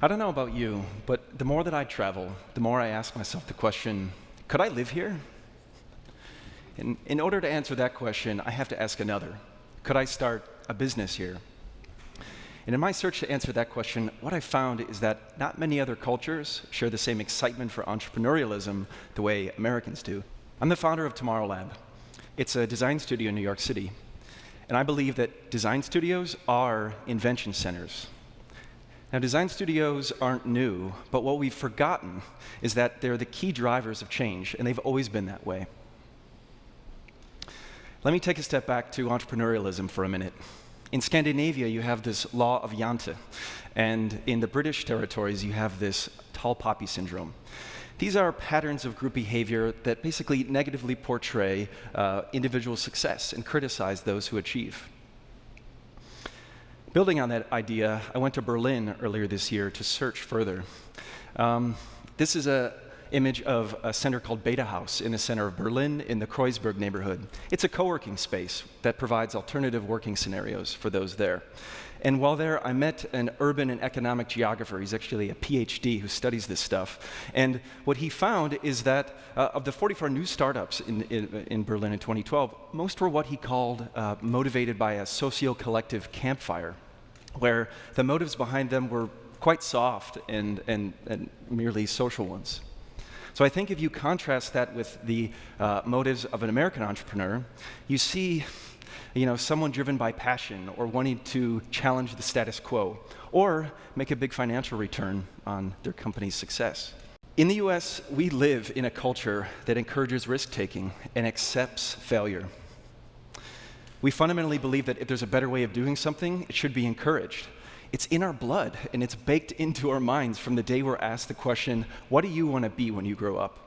I don't know about you, but the more that I travel, the more I ask myself the question, could I live here? And in order to answer that question, I have to ask another. Could I start a business here? And in my search to answer that question, what I found is that not many other cultures share the same excitement for entrepreneurialism the way Americans do. I'm the founder of Tomorrow Lab. It's a design studio in New York City. And I believe that design studios are invention centers. Now, design studios aren't new, but what we've forgotten is that they're the key drivers of change, and they've always been that way. Let me take a step back to entrepreneurialism for a minute. In Scandinavia, you have this law of Jante, and in the British territories, you have this tall poppy syndrome. These are patterns of group behavior that basically negatively portray individual success and criticize those who achieve. Building on that idea, I went to Berlin earlier this year to search further. This is an image of a center called Beta House in the center of Berlin in the Kreuzberg neighborhood. It's a co-working space that provides alternative working scenarios for those there. And while there, I met an urban and economic geographer. He's actually a PhD who studies this stuff. And what he found is that of the 44 new startups in Berlin in 2012, most were what he called motivated by a socio-collective campfire, where the motives behind them were quite soft and merely social ones. So I think if you contrast that with the motives of an American entrepreneur, you see someone driven by passion or wanting to challenge the status quo or make a big financial return on their company's success. In the US, we live in a culture that encourages risk-taking and accepts failure. We fundamentally believe that if there's a better way of doing something, it should be encouraged. It's in our blood, and it's baked into our minds from the day we're asked the question, what do you want to be when you grow up?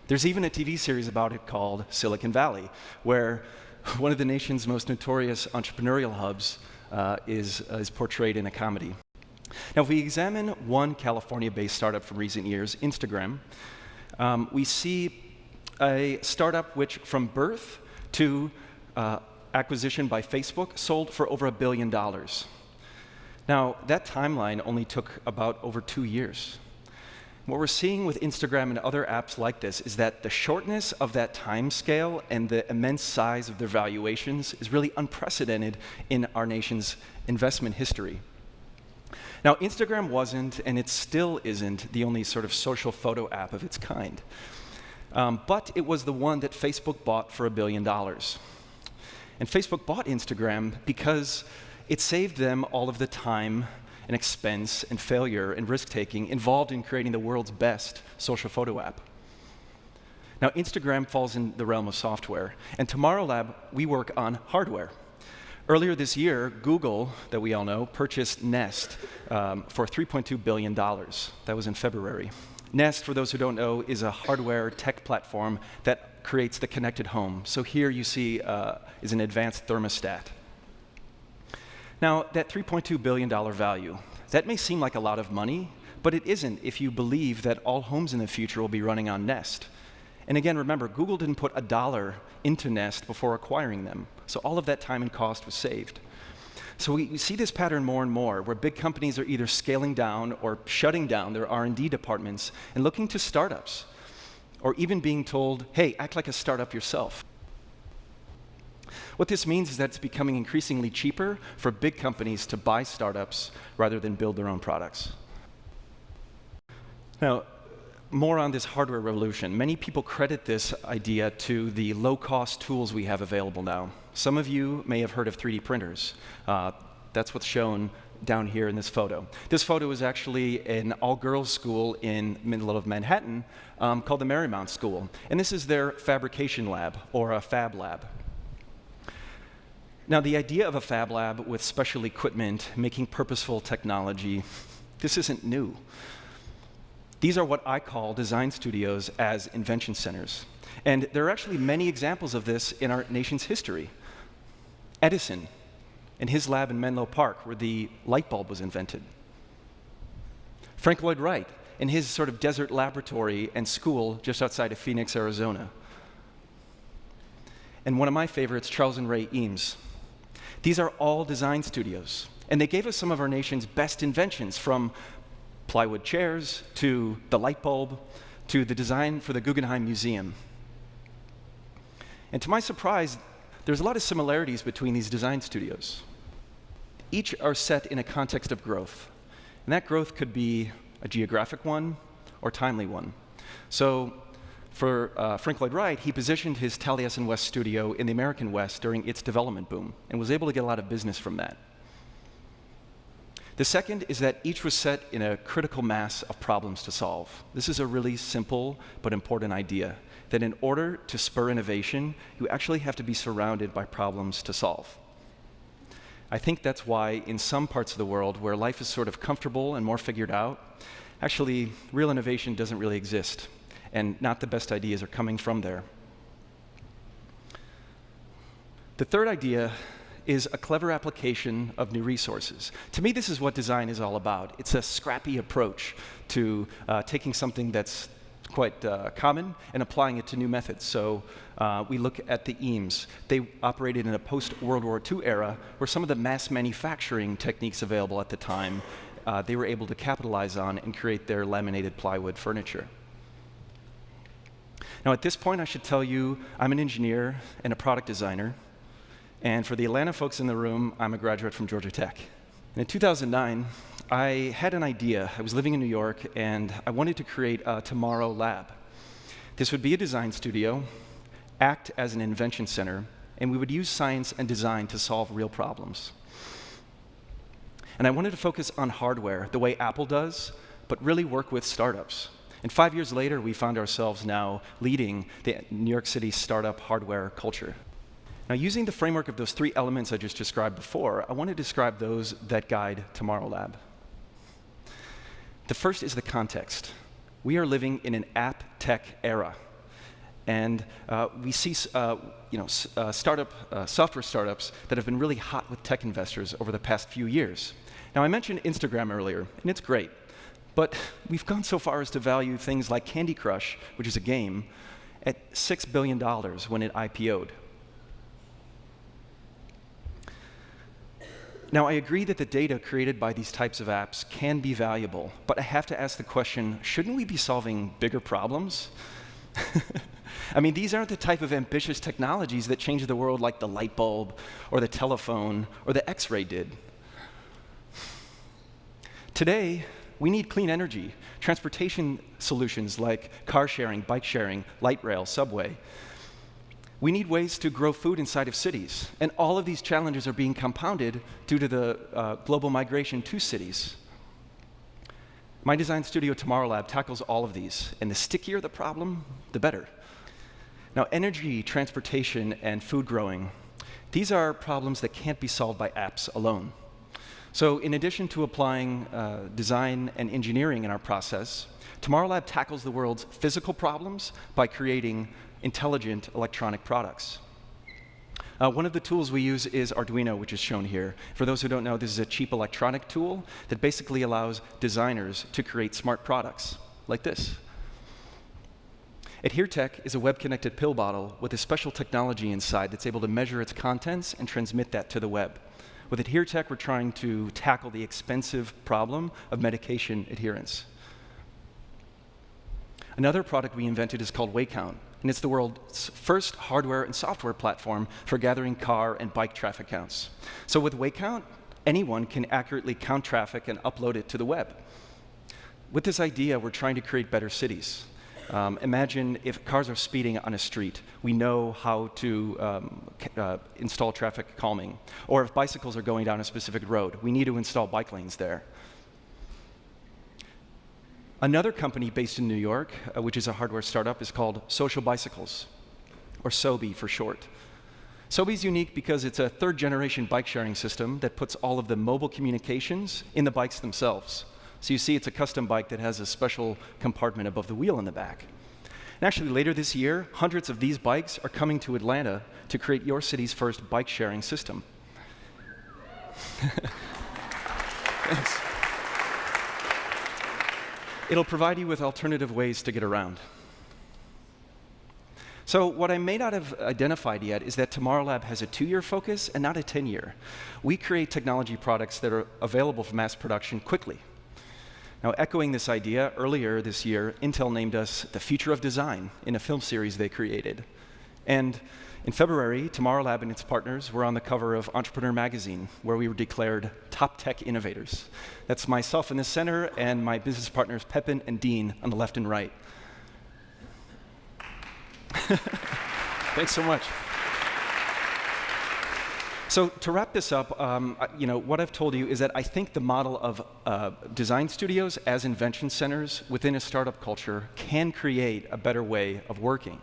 There's even a TV series about it called Silicon Valley, where one of the nation's most notorious entrepreneurial hubs is portrayed in a comedy. Now, if we examine one California-based startup from recent years, Instagram, we see a startup which, from birth to acquisition by Facebook, sold for over $1 billion. Now, that timeline only took about over 2 years. What we're seeing with Instagram and other apps like this is that the shortness of that time scale and the immense size of their valuations is really unprecedented in our nation's investment history. Now, Instagram wasn't, and it still isn't, the only sort of social photo app of its kind. But it was the one that Facebook bought for $1 billion. And Facebook bought Instagram because it saved them all of the time and expense and failure and risk-taking involved in creating the world's best social photo app. Now, Instagram falls in the realm of software, and Tomorrow Lab, we work on hardware. Earlier this year, Google, that we all know, purchased Nest for $3.2 billion. That was in February. Nest, for those who don't know, is a hardware tech platform that creates the connected home. So here you see is an advanced thermostat. Now, that $3.2 billion value, that may seem like a lot of money, but it isn't if you believe that all homes in the future will be running on Nest. And again, remember, Google didn't put $1 into Nest before acquiring them, so all of that time and cost was saved. So we see this pattern more and more, where big companies are either scaling down or shutting down their R&D departments and looking to startups, or even being told, hey, act like a startup yourself. What this means is that it's becoming increasingly cheaper for big companies to buy startups rather than build their own products. Now, more on this hardware revolution. Many people credit this idea to the low-cost tools we have available now. Some of you may have heard of 3D printers. That's what's shown down here in this photo. This photo is actually an all-girls school in the middle of Manhattan called the Marymount School. And this is their fabrication lab, or a fab lab. Now, the idea of a fab lab with special equipment, making purposeful technology, this isn't new. These are what I call design studios as invention centers. And there are actually many examples of this in our nation's history. Edison, in his lab in Menlo Park, where the light bulb was invented. Frank Lloyd Wright, in his sort of desert laboratory and school just outside of Phoenix, Arizona. And one of my favorites, Charles and Ray Eames. These are all design studios, and they gave us some of our nation's best inventions, from plywood chairs, to the light bulb, to the design for the Guggenheim Museum. And to my surprise, there's a lot of similarities between these design studios. Each are set in a context of growth. And that growth could be a geographic one or timely one. So for Frank Lloyd Wright, he positioned his Taliesin West studio in the American West during its development boom and was able to get a lot of business from that. The second is that each was set in a critical mass of problems to solve. This is a really simple but important idea, that in order to spur innovation, you actually have to be surrounded by problems to solve. I think that's why in some parts of the world where life is sort of comfortable and more figured out, actually real innovation doesn't really exist, and not the best ideas are coming from there. The third idea is a clever application of new resources. To me, this is what design is all about. It's a scrappy approach to taking something that's quite common and applying it to new methods. So we look at the Eames. They operated in a post-World War II era where some of the mass manufacturing techniques available at the time, they were able to capitalize on and create their laminated plywood furniture. Now at this point, I should tell you, I'm an engineer and a product designer. And for the Atlanta folks in the room, I'm a graduate from Georgia Tech. And in 2009, I had an idea. I was living in New York, and I wanted to create a Tomorrow Lab. This would be a design studio, act as an invention center, and we would use science and design to solve real problems. And I wanted to focus on hardware, the way Apple does, but really work with startups. And 5 years later, we found ourselves now leading the New York City startup hardware culture. Now, using the framework of those three elements I just described before, I want to describe those that guide Tomorrow Lab. The first is the context. We are living in an app tech era. And we see software startups that have been really hot with tech investors over the past few years. Now, I mentioned Instagram earlier, and it's great. But we've gone so far as to value things like Candy Crush, which is a game, at $6 billion when it IPO'd. Now, I agree that the data created by these types of apps can be valuable, but I have to ask the question, shouldn't we be solving bigger problems? I mean, these aren't the type of ambitious technologies that change the world like the light bulb, or the telephone, or the X-ray did. Today, we need clean energy, transportation solutions like car sharing, bike sharing, light rail, subway. We need ways to grow food inside of cities, and all of these challenges are being compounded due to the global migration to cities. My design studio, Tomorrow Lab, tackles all of these, and the stickier the problem, the better. Now, energy, transportation, and food growing, these are problems that can't be solved by apps alone. So in addition to applying design and engineering in our process, Tomorrow Lab tackles the world's physical problems by creating intelligent electronic products. One of the tools we use is Arduino, which is shown here. For those who don't know, this is a cheap electronic tool that basically allows designers to create smart products, like this. AdhereTech is a web-connected pill bottle with a special technology inside that's able to measure its contents and transmit that to the web. With AdhereTech, we're trying to tackle the expensive problem of medication adherence. Another product we invented is called Waycount, and it's the world's first hardware and software platform for gathering car and bike traffic counts. So with Waycount, anyone can accurately count traffic and upload it to the web. With this idea, we're trying to create better cities. Imagine if cars are speeding on a street, we know how to install traffic calming. Or if bicycles are going down a specific road, we need to install bike lanes there. Another company based in New York, which is a hardware startup, is called Social Bicycles, or SOBI for short. SOBI is unique because it's a third-generation bike-sharing system that puts all of the mobile communications in the bikes themselves. So you see it's a custom bike that has a special compartment above the wheel in the back. And actually, later this year, hundreds of these bikes are coming to Atlanta to create your city's first bike-sharing system. Thanks. It'll provide you with alternative ways to get around. So what I may not have identified yet is that Tomorrow Lab has a 2-year focus and not a 10-year. We create technology products that are available for mass production quickly. Now, echoing this idea, earlier this year, Intel named us the future of design in a film series they created. And in February, Tomorrow and its partners were on the cover of Entrepreneur magazine, where we were declared top tech innovators. That's myself in the center and my business partners, Pepin and Dean, on the left and right. Thanks so much. So to wrap this up, what I've told you is that I think the model of design studios as invention centers within a startup culture can create a better way of working.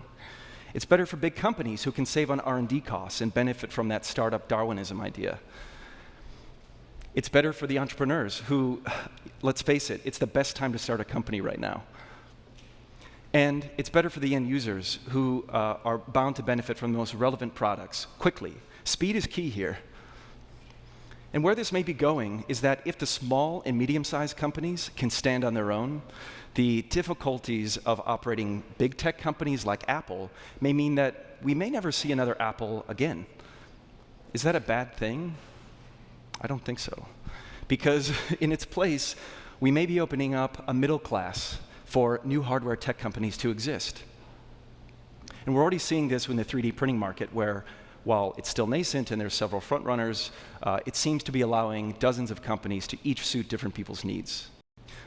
It's better for big companies who can save on R&D costs and benefit from that startup Darwinism idea. It's better for the entrepreneurs who, let's face it, it's the best time to start a company right now. And it's better for the end users who are bound to benefit from the most relevant products quickly. Speed is key here. And where this may be going is that if the small and medium-sized companies can stand on their own, the difficulties of operating big tech companies like Apple may mean that we may never see another Apple again. Is that a bad thing? I don't think so. Because in its place, we may be opening up a middle class for new hardware tech companies to exist. And we're already seeing this in the 3D printing market, where while it's still nascent and there's several front runners, it seems to be allowing dozens of companies to each suit different people's needs.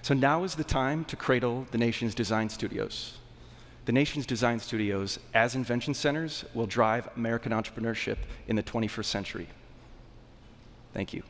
So now is the time to cradle the nation's design studios. The nation's design studios, as invention centers, will drive American entrepreneurship in the 21st century. Thank you.